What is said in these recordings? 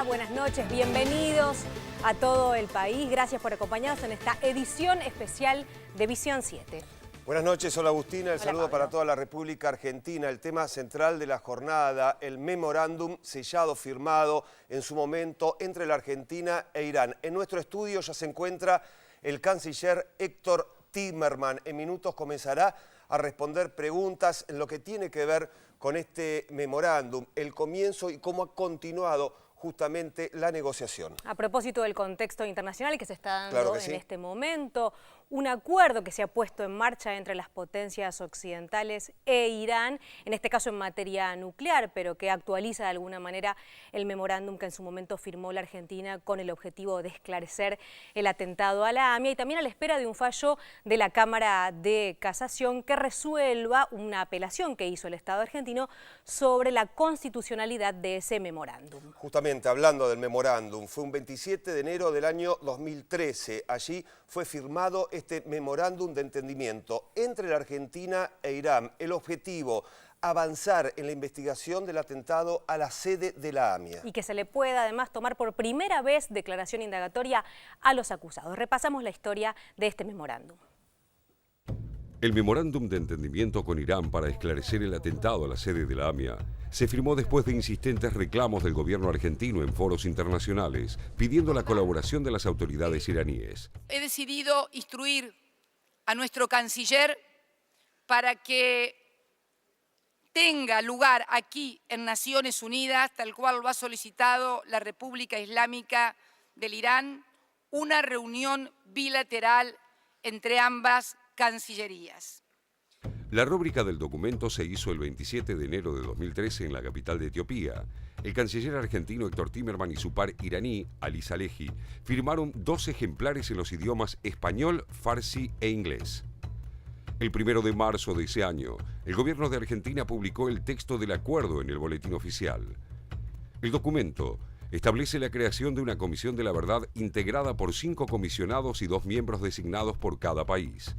Buenas noches, bienvenidos a todo el país. Gracias por acompañarnos en esta edición especial de Visión 7. Buenas noches, hola Agustina, el saludo Pablo. para toda la República Argentina. El tema central de la jornada, el memorándum sellado, firmado en su momento entre la Argentina e Irán. En nuestro estudio ya se encuentra el canciller Héctor Timerman. En minutos comenzará a responder preguntas en lo que tiene que ver con este memorándum, el comienzo y cómo ha continuado justamente la negociación. A propósito del contexto internacional que se está dando Claro que sí. en este momento, un acuerdo que se ha puesto en marcha entre las potencias occidentales e Irán, en este caso en materia nuclear, pero que actualiza de alguna manera el memorándum que en su momento firmó la Argentina con el objetivo de esclarecer el atentado a la AMIA y también a la espera de un fallo de la Cámara de Casación que resuelva una apelación que hizo el Estado argentino sobre la constitucionalidad de ese memorándum. Justamente hablando del memorándum, fue un 27 de enero del año 2013. Allí fue firmado este memorándum de entendimiento entre la Argentina e Irán. El objetivo, avanzar en la investigación del atentado a la sede de la AMIA. Y que se le pueda además tomar por primera vez declaración indagatoria a los acusados. Repasamos la historia de este memorándum. El memorándum de entendimiento con Irán para esclarecer el atentado a la sede de la AMIA se firmó después de insistentes reclamos del gobierno argentino en foros internacionales, pidiendo la colaboración de las autoridades iraníes. He decidido instruir a nuestro canciller para que tenga lugar aquí en Naciones Unidas, tal cual lo ha solicitado la República Islámica del Irán, una reunión bilateral entre ambas cancillerías. La rúbrica del documento se hizo el 27 de enero de 2013 en la capital de Etiopía. El canciller argentino Héctor Timerman y su par iraní, Ali Salehi, firmaron 2 ejemplares en los idiomas español, farsi e inglés. El 1 de marzo de ese año, el gobierno de Argentina publicó el texto del acuerdo en el boletín oficial. El documento establece la creación de una comisión de la verdad integrada por 5 comisionados y 2 miembros designados por cada país.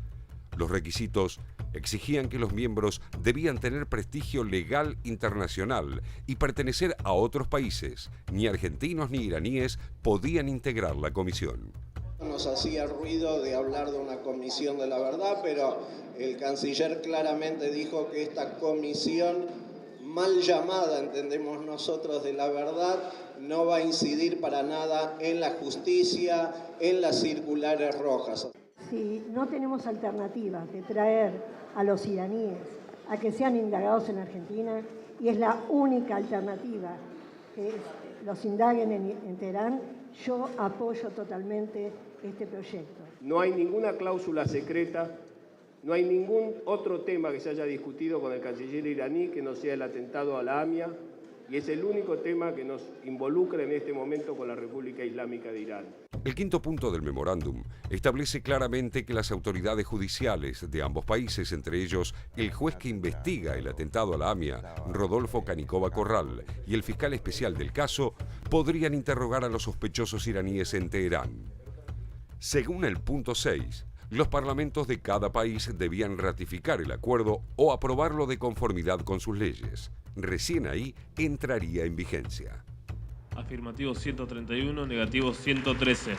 Los requisitos exigían que los miembros debían tener prestigio legal internacional y pertenecer a otros países. Ni argentinos ni iraníes podían integrar la comisión. Nos hacía ruido de hablar de una comisión de la verdad, pero el canciller claramente dijo que esta comisión mal llamada, entendemos nosotros, de la verdad, no va a incidir para nada en la justicia, en las circulares rojas. Si no tenemos alternativas de traer a los iraníes a que sean indagados en Argentina, y es la única alternativa que los indaguen en Teherán, yo apoyo totalmente este proyecto. No hay ninguna cláusula secreta, no hay ningún otro tema que se haya discutido con el canciller iraní que no sea el atentado a la AMIA, y es el único tema que nos involucra en este momento con la República Islámica de Irán. El 5º punto del memorándum establece claramente que las autoridades judiciales de ambos países, entre ellos el juez que investiga el atentado a la AMIA, Rodolfo Canicova Corral, y el fiscal especial del caso, podrían interrogar a los sospechosos iraníes en Teherán. Según el punto 6, los parlamentos de cada país debían ratificar el acuerdo o aprobarlo de conformidad con sus leyes. Recién ahí entraría en vigencia. Afirmativo 131, negativo 113.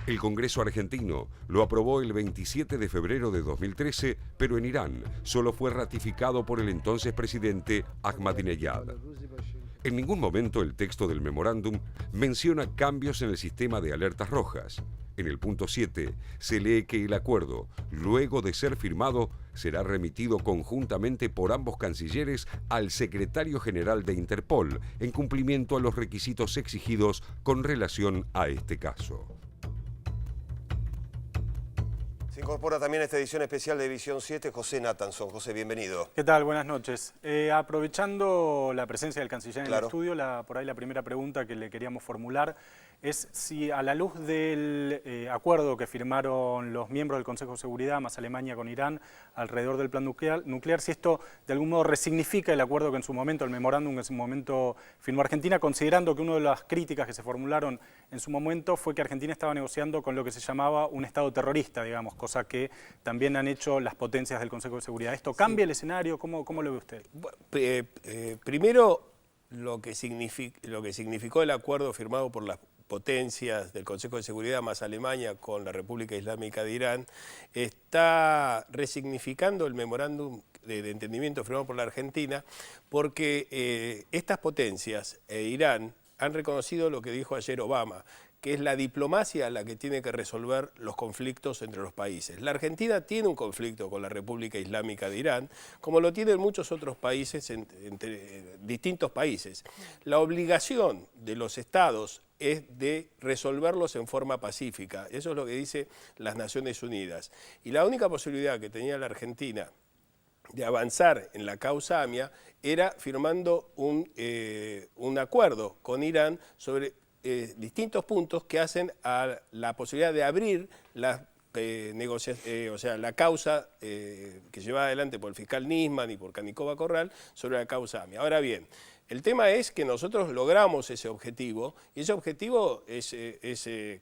El Congreso argentino lo aprobó el 27 de febrero de 2013, pero en Irán solo fue ratificado por el entonces presidente Ahmadinejad. En ningún momento el texto del memorándum menciona cambios en el sistema de alertas rojas. En el punto 7 se lee que el acuerdo, luego de ser firmado, será remitido conjuntamente por ambos cancilleres al secretario general de Interpol, en cumplimiento a los requisitos exigidos con relación a este caso. Se incorpora también a esta edición especial de Visión 7 José Nathanson. José, bienvenido. ¿Qué tal? Buenas noches. Aprovechando la presencia del canciller en el estudio, por ahí la primera pregunta que le queríamos formular es si a la luz del acuerdo que firmaron los miembros del Consejo de Seguridad, más Alemania con Irán, alrededor del plan nuclear, si esto de algún modo resignifica el acuerdo que en su momento, el memorándum que en su momento firmó Argentina, considerando que una de las críticas que se formularon en su momento fue que Argentina estaba negociando con lo que se llamaba un Estado terrorista, digamos, cosa que también han hecho las potencias del Consejo de Seguridad. ¿Esto cambia el escenario? ¿Cómo lo ve usted? Primero, lo que significó el acuerdo firmado por las potencias del Consejo de Seguridad más Alemania con la República Islámica de Irán, está resignificando el memorándum de entendimiento firmado por la Argentina, porque estas potencias e Irán han reconocido lo que dijo ayer Obama, que es la diplomacia la que tiene que resolver los conflictos entre los países. La Argentina tiene un conflicto con la República Islámica de Irán, como lo tienen muchos otros países, entre distintos países. La obligación de los estados es de resolverlos en forma pacífica. Eso es lo que dice las Naciones Unidas. Y la única posibilidad que tenía la Argentina de avanzar en la causa AMIA era firmando un acuerdo con Irán sobre distintos puntos que hacen a la posibilidad de abrir la la causa que lleva adelante por el fiscal Nisman y por Canicova Corral sobre la causa AMIA. Ahora bien, el tema es que nosotros logramos ese objetivo, y ese objetivo es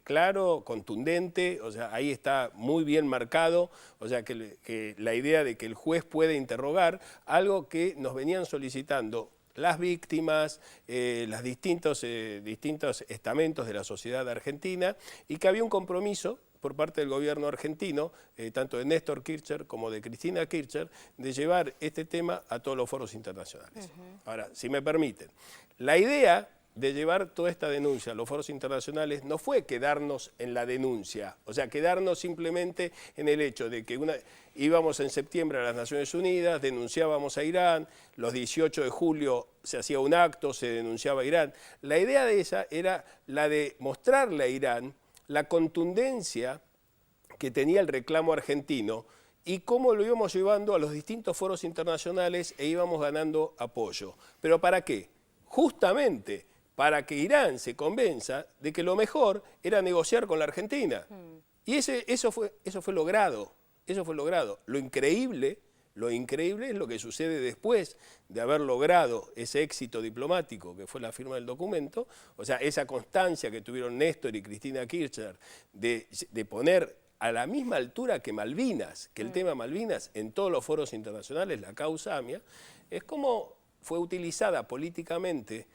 claro, contundente, o sea, ahí está muy bien marcado, o sea, que la idea de que el juez puede interrogar algo que nos venían solicitando las víctimas, los distintos estamentos de la sociedad argentina, y que había un compromiso por parte del gobierno argentino, tanto de Néstor Kirchner como de Cristina Kirchner, de llevar este tema a todos los foros internacionales. Ahora, si me permiten, la idea de llevar toda esta denuncia a los foros internacionales no fue quedarnos en la denuncia, o sea, quedarnos simplemente en el hecho de que íbamos en septiembre a las Naciones Unidas, denunciábamos a Irán, los 18 de julio se hacía un acto, se denunciaba a Irán. La idea de esa era la de mostrarle a Irán la contundencia que tenía el reclamo argentino y cómo lo íbamos llevando a los distintos foros internacionales e íbamos ganando apoyo. ¿Pero para qué? Justamente para que Irán se convenza de que lo mejor era negociar con la Argentina. Y eso fue logrado, eso fue logrado. Lo increíble es lo que sucede después de haber logrado ese éxito diplomático que fue la firma del documento, o sea, esa constancia que tuvieron Néstor y Cristina Kirchner de poner a la misma altura que Malvinas, que el tema Malvinas en todos los foros internacionales, la causa AMIA, es como fue utilizada políticamente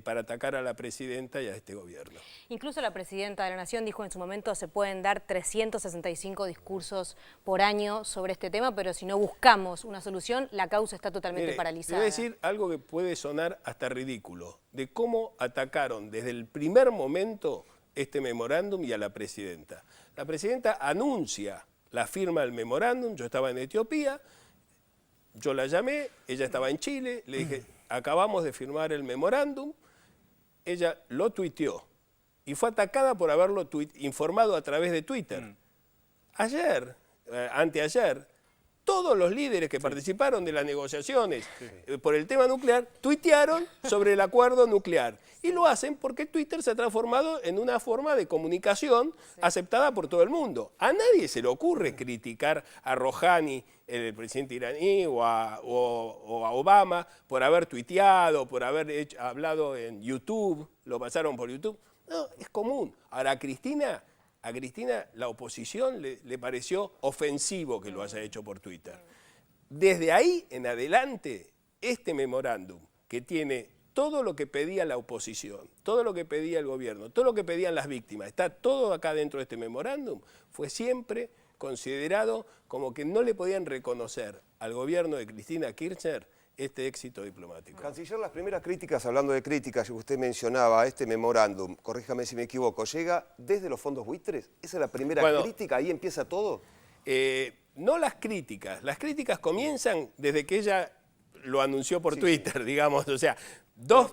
para atacar a la presidenta y a este gobierno. Incluso la presidenta de la Nación dijo en su momento se pueden dar 365 discursos por año sobre este tema, pero si no buscamos una solución, la causa está totalmente paralizada. Te voy a decir algo que puede sonar hasta ridículo, de cómo atacaron desde el primer momento este memorándum y a la presidenta. La presidenta anuncia la firma del memorándum, yo estaba en Etiopía, yo la llamé, ella estaba en Chile, le dije, acabamos de firmar el memorándum, ella lo tuiteó y fue atacada por haberlo informado a través de Twitter. Ayer, anteayer, todos los líderes que participaron de las negociaciones por el tema nuclear tuitearon sobre el acuerdo nuclear. Y lo hacen porque Twitter se ha transformado en una forma de comunicación aceptada por todo el mundo. A nadie se le ocurre criticar a Rouhani, el presidente iraní, o a Obama por haber tuiteado, por haber hablado en YouTube, lo pasaron por YouTube. No, es común. Ahora, a Cristina la oposición le pareció ofensivo que lo haya hecho por Twitter. Desde ahí en adelante, este memorándum que tiene todo lo que pedía la oposición, todo lo que pedía el gobierno, todo lo que pedían las víctimas, está todo acá dentro de este memorándum, fue siempre considerado como que no le podían reconocer al gobierno de Cristina Kirchner este éxito diplomático. Canciller, las primeras críticas, hablando de críticas, que usted mencionaba, este memorándum, corríjame si me equivoco, ¿llega desde los fondos buitres? ¿Esa es la primera crítica? ¿Ahí empieza todo? No las críticas comienzan desde que ella lo anunció por Twitter, digamos, o sea, dos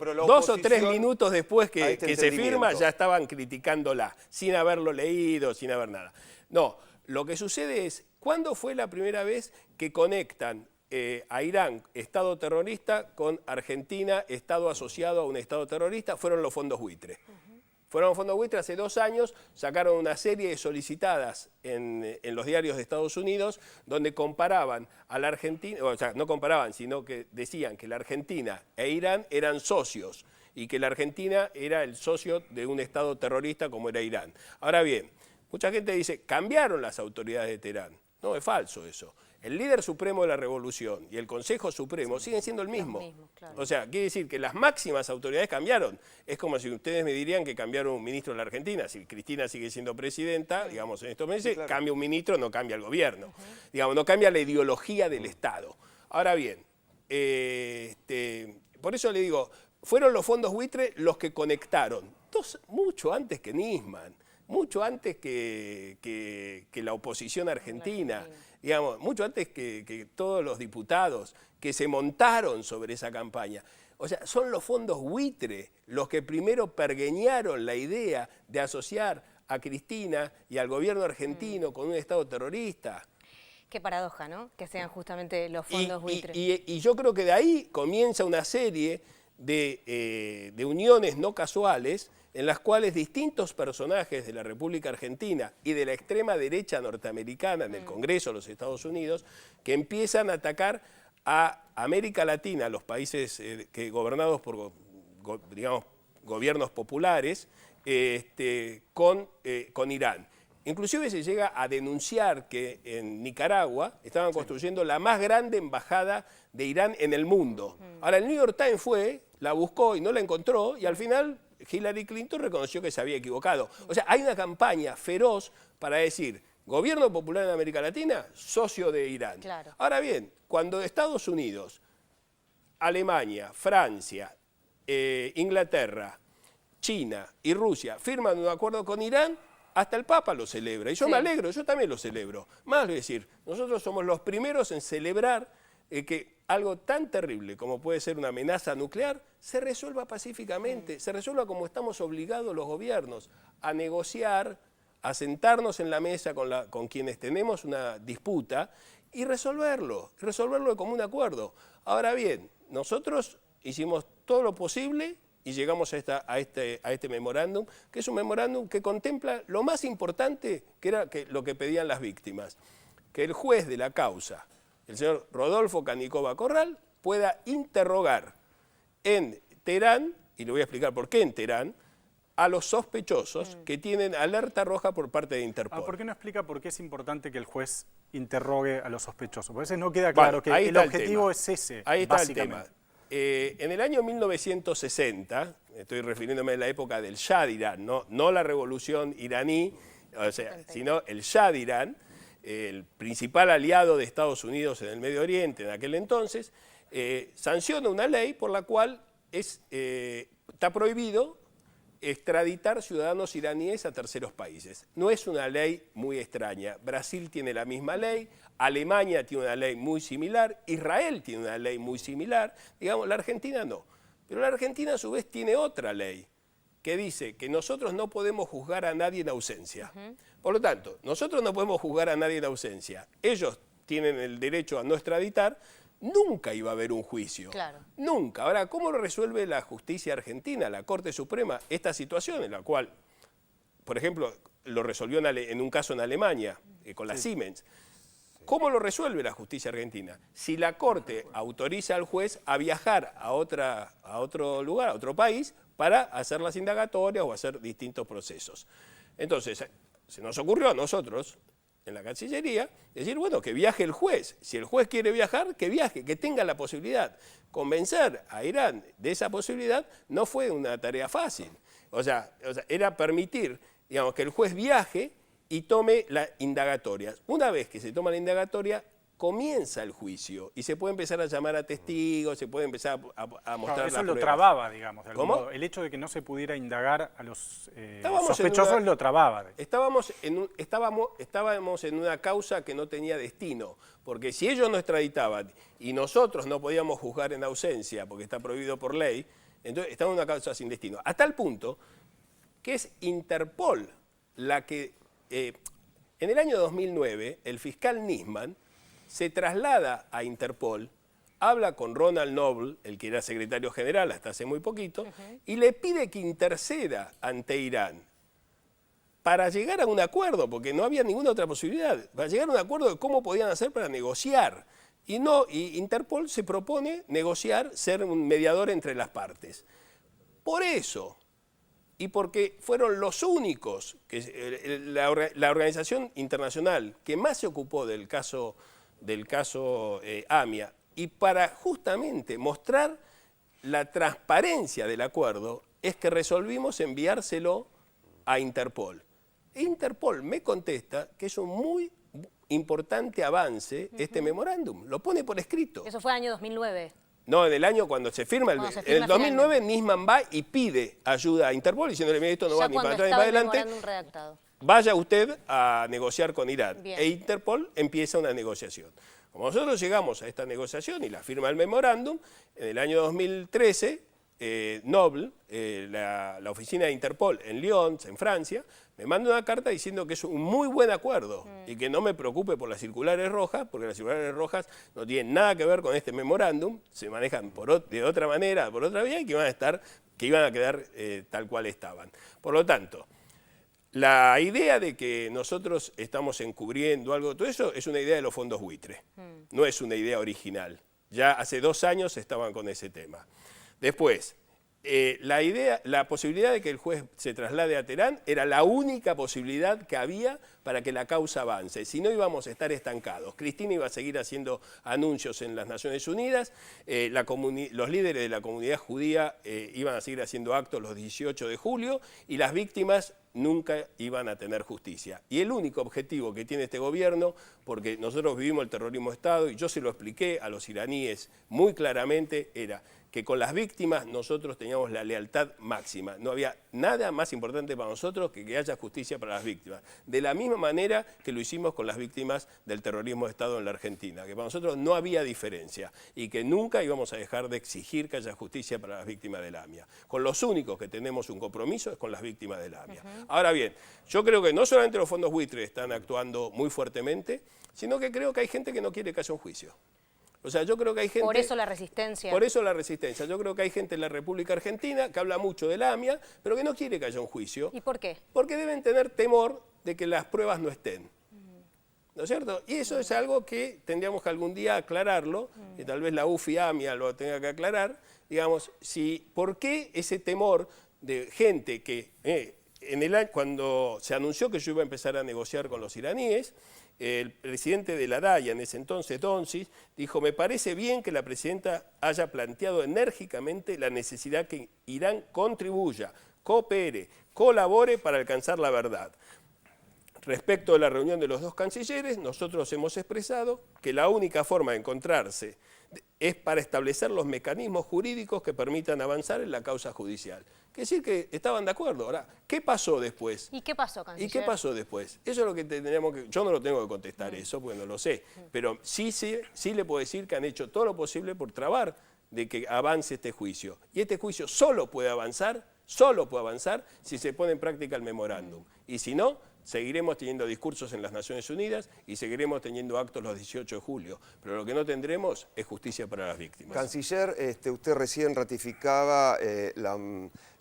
o tres minutos después que se firma ya estaban criticándola, sin haberlo leído, sin haber nada. No, lo que sucede es, ¿cuándo fue la primera vez que conectan a Irán, Estado terrorista, con Argentina, Estado asociado a un Estado terrorista? Fueron los fondos buitres. Fueron los fondos buitres hace 2 años, sacaron una serie de solicitadas en los diarios de Estados Unidos, donde comparaban a la Argentina, o sea, no comparaban, sino que decían que la Argentina e Irán eran socios, y que la Argentina era el socio de un Estado terrorista como era Irán. Ahora bien, mucha gente dice, cambiaron las autoridades de Teherán. No, es falso eso. el líder supremo de la revolución y el Consejo Supremo siguen siendo el mismo. Claro. O sea, quiere decir que las máximas autoridades cambiaron. Es como si ustedes me dirían que cambiaron un ministro en la Argentina. Si Cristina sigue siendo presidenta, digamos, en estos meses, claro, cambia un ministro, no cambia el gobierno. Digamos, no cambia la ideología del Estado. Ahora bien, por eso le digo, fueron los fondos buitre los que conectaron, mucho antes que Nisman, mucho antes que la oposición argentina, digamos, mucho antes que todos los diputados que se montaron sobre esa campaña. O sea, son los fondos buitre los que primero pergeñaron la idea de asociar a Cristina y al gobierno argentino con un Estado terrorista. Qué paradoja, ¿no? Que sean justamente los fondos buitre. Y yo creo que de ahí comienza una serie de uniones no casuales en las cuales distintos personajes de la República Argentina y de la extrema derecha norteamericana en el Congreso de los Estados Unidos, que empiezan a atacar a América Latina, los países gobernados por, digamos, gobiernos populares, con Irán. Inclusive se llega a denunciar que en Nicaragua estaban construyendo la más grande embajada de Irán en el mundo. Ahora, el New York Times fue, la buscó y no la encontró, y al final Hillary Clinton reconoció que se había equivocado. O sea, hay una campaña feroz para decir, gobierno popular en América Latina, socio de Irán. Claro. Ahora bien, cuando Estados Unidos, Alemania, Francia, Inglaterra, China y Rusia firman un acuerdo con Irán, hasta el Papa lo celebra, y yo me alegro, yo también lo celebro. Más es decir, nosotros somos los primeros en celebrar que algo tan terrible como puede ser una amenaza nuclear se resuelva pacíficamente, se resuelva como estamos obligados los gobiernos a negociar, a sentarnos en la mesa con quienes tenemos una disputa y resolverlo de común acuerdo. Ahora bien, nosotros hicimos todo lo posible y llegamos a este memorándum, que es un memorándum que contempla lo más importante, que era lo que pedían las víctimas, que el juez de la causa, el señor Rodolfo Canicova Corral, pueda interrogar en Teherán, y le voy a explicar por qué en Teherán, a los sospechosos que tienen alerta roja por parte de Interpol. ¿Por qué no explica por qué es importante que el juez interrogue a los sospechosos? Porque a veces no queda claro que el objetivo es ese, ahí está básicamente. el tema. En el año 1960, estoy refiriéndome a la época del Shah de Irán, no la revolución iraní, o sea, sino el Shah de Irán, el principal aliado de Estados Unidos en el Medio Oriente en aquel entonces, sanciona una ley por la cual está prohibido extraditar ciudadanos iraníes a terceros países. No es una ley muy extraña. Brasil tiene la misma ley, Alemania tiene una ley muy similar, Israel tiene una ley muy similar, digamos, la Argentina no. Pero la Argentina a su vez tiene otra ley que dice que nosotros no podemos juzgar a nadie en ausencia. Por lo tanto, nosotros no podemos juzgar a nadie en ausencia. Ellos tienen el derecho a no extraditar. Nunca iba a haber un juicio. Claro. Nunca. Ahora, ¿cómo lo resuelve la justicia argentina, la Corte Suprema, esta situación en la cual, por ejemplo, lo resolvió en un caso en Alemania, con la Siemens? ¿Cómo lo resuelve la justicia argentina? Si la Corte autoriza al juez a viajar a otro lugar, a otro país, para hacer las indagatorias o hacer distintos procesos. Entonces, se nos ocurrió a nosotros, en la Cancillería, decir, bueno, que viaje el juez. Si el juez quiere viajar, que viaje, que tenga la posibilidad. Convencer a Irán de esa posibilidad no fue una tarea fácil. O sea, era permitir, digamos, que el juez viaje y tome la indagatoria. Una vez que se toma la indagatoria, comienza el juicio y se puede empezar a llamar a testigos, se puede empezar a mostrar eso las lo pruebas. trababa, digamos, de algún ¿Cómo? modo. El hecho de que no se pudiera indagar a los sospechosos lo trababa. Estábamos en una causa que no tenía destino, porque si ellos no extraditaban y nosotros no podíamos juzgar en ausencia, porque está prohibido por ley, entonces estábamos en una causa sin destino. Hasta el punto que es Interpol la que, en el año 2009, el fiscal Nisman se traslada a Interpol, habla con Ronald Noble, el que era secretario general hasta hace muy poquito, y le pide que interceda ante Irán para llegar a un acuerdo, porque no había ninguna otra posibilidad, para llegar a un acuerdo de cómo podían hacer para negociar. Y Interpol se propone negociar, ser un mediador entre las partes. Por eso, y porque fueron los únicos, la organización internacional que más se ocupó del caso del caso AMIA y para justamente mostrar la transparencia del acuerdo es que resolvimos enviárselo a Interpol. Interpol me contesta que es un muy importante avance este memorándum, lo pone por escrito. Eso fue año 2009. No, en el año cuando se firma, en el 2009 Nisman va y pide ayuda a Interpol diciéndole, mira, esto no va ni para atrás ni para adelante. Vaya usted a negociar con Irán. Bien. E Interpol empieza una negociación. Como nosotros llegamos a esta negociación y la firma el memorándum, en el año 2013, Noble, la oficina de Interpol en Lyon, en Francia, me manda una carta diciendo que es un muy buen acuerdo y que no me preocupe por las circulares rojas, porque las circulares rojas no tienen nada que ver con este memorándum, se manejan de otra manera, por otra vía, y que iban a quedar tal cual estaban. Por lo tanto, la idea de que nosotros estamos encubriendo algo, todo eso es una idea de los fondos buitre, no es una idea original. Ya hace 2 años estaban con ese tema. Después, la posibilidad de que el juez se traslade a Teherán era la única posibilidad que había para que la causa avance. Si no, íbamos a estar estancados. Cristina iba a seguir haciendo anuncios en las Naciones Unidas, los líderes de la comunidad judía iban a seguir haciendo actos los 18 de julio y las víctimas nunca iban a tener justicia. Y el único objetivo que tiene este gobierno, porque nosotros vivimos el terrorismo de Estado y yo se lo expliqué a los iraníes muy claramente, era que con las víctimas nosotros teníamos la lealtad máxima. No había nada más importante para nosotros que haya justicia para las víctimas. De la misma manera que lo hicimos con las víctimas del terrorismo de Estado en la Argentina, que para nosotros no había diferencia y que nunca íbamos a dejar de exigir que haya justicia para las víctimas del AMIA. Con los únicos que tenemos un compromiso es con las víctimas del AMIA. Ahora bien, yo creo que no solamente los fondos buitre están actuando muy fuertemente, sino que creo que hay gente que no quiere que haya un juicio. O sea, yo creo que hay gente... Por eso la resistencia. Por eso la resistencia. Yo creo que hay gente en la República Argentina que habla mucho de la AMIA, pero que no quiere que haya un juicio. ¿Y por qué? Porque deben tener temor de que las pruebas no estén. ¿No es cierto? Y eso es algo que tendríamos que algún día aclararlo, y tal vez la UFI AMIA lo tenga que aclarar, digamos, ¿por qué ese temor de gente que cuando se anunció que yo iba a empezar a negociar con los iraníes, el presidente de la DAIA, en ese entonces, Donsis, dijo, me parece bien que la presidenta haya planteado enérgicamente la necesidad que Irán contribuya, coopere, colabore para alcanzar la verdad. Respecto a la reunión de los 2 cancilleres, nosotros hemos expresado que la única forma de encontrarse es para establecer los mecanismos jurídicos que permitan avanzar en la causa judicial. Quiere decir que estaban de acuerdo. Ahora, ¿qué pasó después? ¿Y qué pasó, canciller? ¿Y qué pasó después? Eso es lo que tendríamos que... Yo no lo tengo que contestar eso, porque no lo sé. Pero sí le puedo decir que han hecho todo lo posible por trabar de que avance este juicio. Y este juicio solo puede avanzar si se pone en práctica el memorándum. Y si no, seguiremos teniendo discursos en las Naciones Unidas y seguiremos teniendo actos los 18 de julio. Pero lo que no tendremos es justicia para las víctimas. Canciller, usted recién ratificaba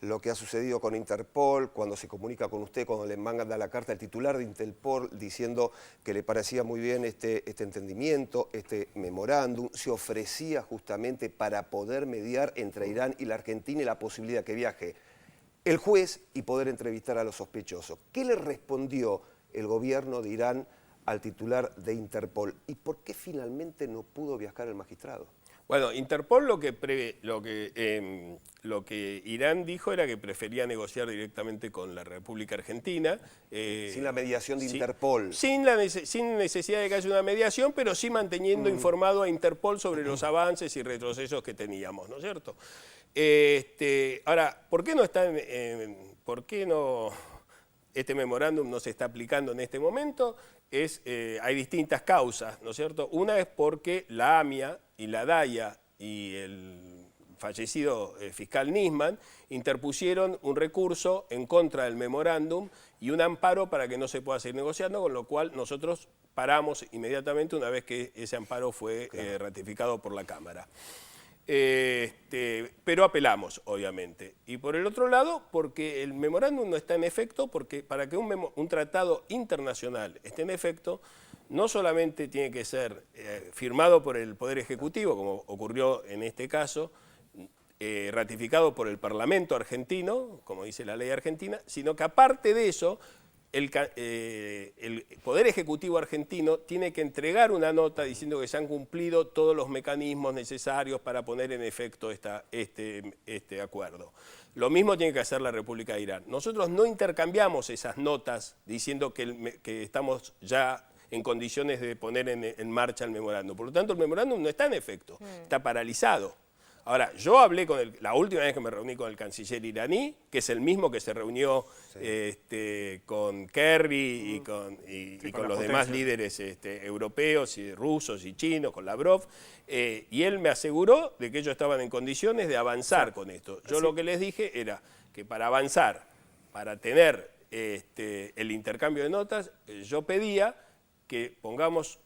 lo que ha sucedido con Interpol, cuando se comunica con usted, cuando le manda la carta al titular de Interpol diciendo que le parecía muy bien este entendimiento, este memorándum, se ofrecía justamente para poder mediar entre Irán y la Argentina y la posibilidad que viaje el juez y poder entrevistar a los sospechosos. ¿Qué le respondió el gobierno de Irán al titular de Interpol? ¿Y por qué finalmente no pudo viajar el magistrado? Bueno, Interpol lo que Irán dijo era que prefería negociar directamente con la República Argentina. Sin la mediación de Interpol. Sin necesidad de que haya una mediación, pero sí manteniendo informado a Interpol sobre los avances y retrocesos que teníamos, ¿no es cierto? Ahora, ¿por qué este memorándum no se está aplicando en este momento? Hay distintas causas, ¿no es cierto? Una es porque la AMIA y la DAIA y el fallecido fiscal Nisman interpusieron un recurso en contra del memorándum y un amparo para que no se pueda seguir negociando, con lo cual nosotros paramos inmediatamente una vez que ese amparo fue ratificado por la Cámara. Pero apelamos, obviamente. Y por el otro lado, porque el memorándum no está en efecto, porque para que un tratado internacional esté en efecto, no solamente tiene que ser firmado por el Poder Ejecutivo, como ocurrió en este caso, ratificado por el Parlamento argentino, como dice la ley argentina, sino que aparte de eso, el Poder Ejecutivo argentino tiene que entregar una nota diciendo que se han cumplido todos los mecanismos necesarios para poner en efecto este acuerdo. Lo mismo tiene que hacer la República de Irán. Nosotros no intercambiamos esas notas diciendo que estamos ya en condiciones de poner en marcha el memorándum. Por lo tanto, el memorándum no está en efecto, está paralizado. Ahora, yo hablé la última vez que me reuní con el canciller iraní, que es el mismo que se reunió con Kerry y con los demás líderes europeos y rusos y chinos, con Lavrov, y él me aseguró de que ellos estaban en condiciones de avanzar con esto. Yo lo que les dije era que para avanzar, para tener el intercambio de notas, yo pedía que pongamos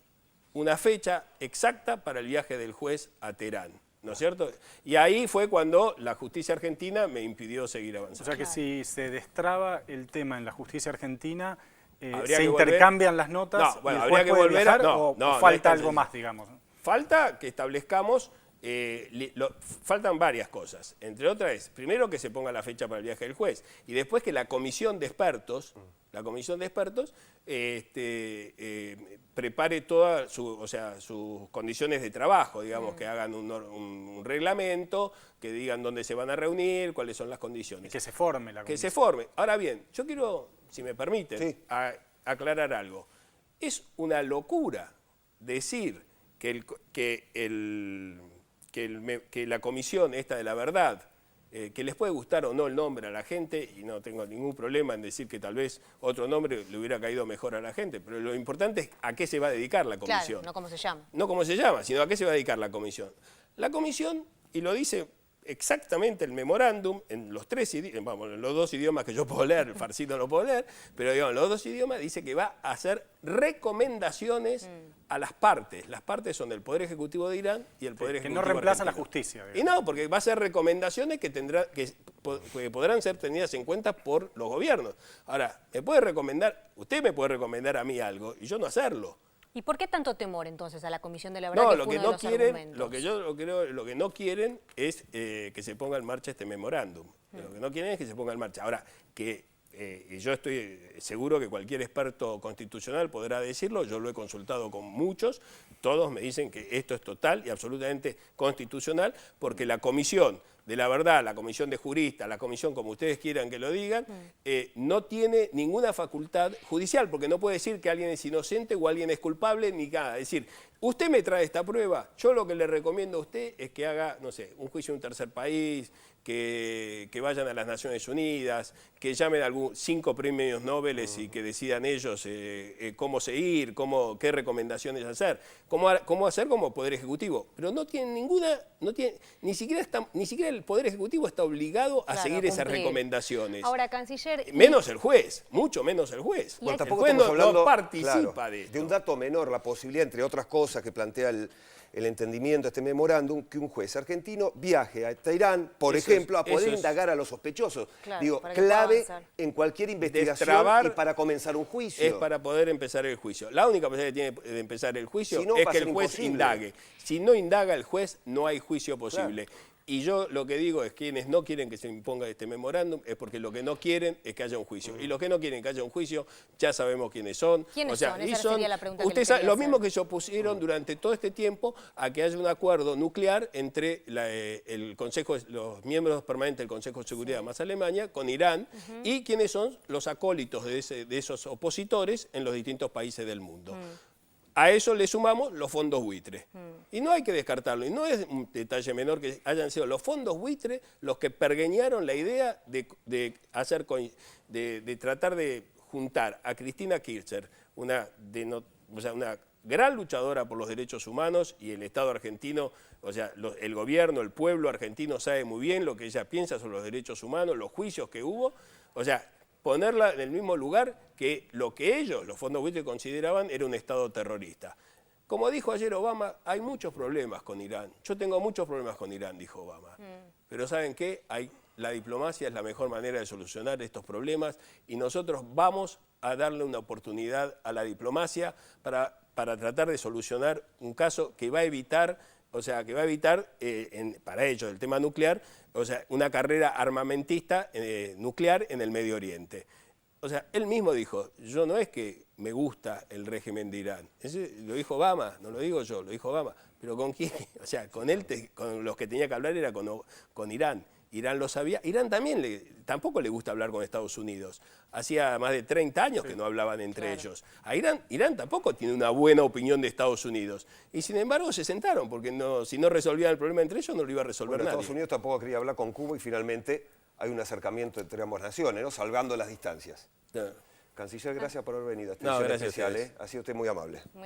una fecha exacta para el viaje del juez a Teherán. ¿No es cierto? Y ahí fue cuando la justicia argentina me impidió seguir avanzando. O sea que si se destraba el tema en la justicia argentina, ¿se intercambian las notas? No, bueno, y el habría juez que puede volver viajar, o falta algo más, digamos. Falta que establezcamos, faltan varias cosas. Entre otras, primero que se ponga la fecha para el viaje del juez y después que la comisión de expertos, prepare todas sus condiciones de trabajo, digamos, que hagan un reglamento, que digan dónde se van a reunir, cuáles son las condiciones. Y que se forme la comisión. Que se forme. Ahora bien, yo quiero, si me permiten, aclarar algo. Es una locura decir que la comisión esta de la verdad, que les puede gustar o no el nombre a la gente, y no tengo ningún problema en decir que tal vez otro nombre le hubiera caído mejor a la gente, pero lo importante es a qué se va a dedicar la comisión. Claro, no cómo se llama. No cómo se llama, sino a qué se va a dedicar la comisión. La comisión, y lo dice exactamente el memorándum, en los en los dos idiomas que yo puedo leer, el farsi no lo puedo leer, pero digamos, en los dos idiomas dice que va a hacer recomendaciones a las partes. Las partes son del Poder Ejecutivo de Irán y el Poder Ejecutivo que no reemplaza argentino. la justicia. Y no, porque va a ser recomendaciones que podrán ser tenidas en cuenta por los gobiernos. Ahora, usted me puede recomendar a mí algo y yo no hacerlo. ¿Y por qué tanto temor entonces a la Comisión de la Verdad? No, que lo fue que uno de no los quieren, argumentos? lo que no quieren es que se ponga en marcha este memorándum. Lo que no quieren es que se ponga en marcha. Ahora, yo estoy seguro que cualquier experto constitucional podrá decirlo, yo lo he consultado con muchos, todos me dicen que esto es total y absolutamente constitucional, porque la Comisión de la Verdad, la comisión de juristas, la comisión como ustedes quieran que lo digan, no tiene ninguna facultad judicial, porque no puede decir que alguien es inocente o alguien es culpable, ni nada. Es decir, usted me trae esta prueba, yo lo que le recomiendo a usted es que haga, no sé, un juicio en un tercer país, que vayan a las Naciones Unidas, que llamen a 5 premios Nobel y que decidan ellos cómo seguir, qué recomendaciones hacer, cómo hacer como Poder Ejecutivo. Pero no tienen ni siquiera el Poder Ejecutivo está obligado a seguir esas recomendaciones. Ahora, canciller... Menos el juez, mucho menos el juez. Bueno, tampoco el juez estamos hablando, no participa de esto. De un dato menor, la posibilidad, entre otras cosas, que plantea el entendimiento de este memorándum, que un juez argentino viaje a Teherán, por ejemplo, a poder indagar a los sospechosos. Claro, digo, clave en cualquier investigación y para comenzar un juicio. Es para poder empezar el juicio. La única posibilidad que tiene de empezar el juicio es que el juez indague. Si no indaga el juez, no hay juicio posible. Claro. Y yo lo que digo es que quienes no quieren que se imponga este memorándum es porque lo que no quieren es que haya un juicio. Y los que no quieren que haya un juicio, ya sabemos quiénes son. ¿Quiénes son? Esa sería la pregunta ustedes que les los mismos que se opusieron durante todo este tiempo a que haya un acuerdo nuclear entre los miembros permanentes del Consejo de Seguridad más Alemania con Irán y quiénes son los acólitos de esos opositores en los distintos países del mundo. A eso le sumamos los fondos buitres. Y no hay que descartarlo. Y no es un detalle menor que hayan sido los fondos buitres los que pergeñaron la idea de tratar de juntar a Cristina Kirchner, una gran luchadora por los derechos humanos, y el Estado argentino, el gobierno, el pueblo argentino sabe muy bien lo que ella piensa sobre los derechos humanos, los juicios que hubo, ponerla en el mismo lugar que lo que ellos, los fondos buitres, consideraban era un Estado terrorista. Como dijo ayer Obama, hay muchos problemas con Irán. Yo tengo muchos problemas con Irán, dijo Obama. Pero ¿saben qué? La diplomacia es la mejor manera de solucionar estos problemas y nosotros vamos a darle una oportunidad a la diplomacia para tratar de solucionar un caso que va a evitar, para ellos, el tema nuclear, una carrera armamentista nuclear en el Medio Oriente. O sea, él mismo dijo, yo no es que me gusta el régimen de Irán. Ese lo dijo Obama, no lo digo yo, lo dijo Obama. Pero ¿con quién? O sea, con él, con los que tenía que hablar era con Irán. Irán lo sabía. Irán también tampoco le gusta hablar con Estados Unidos. Hacía más de 30 años que no hablaban entre ellos. A Irán tampoco tiene una buena opinión de Estados Unidos. Y sin embargo se sentaron, porque si no resolvían el problema entre ellos, no lo iba a resolver nadie. Estados Unidos tampoco quería hablar con Cuba y finalmente hay un acercamiento entre ambas naciones, ¿no? Salvando las distancias. Canciller, gracias por haber venido a esta edición especial. Ha sido usted muy amable.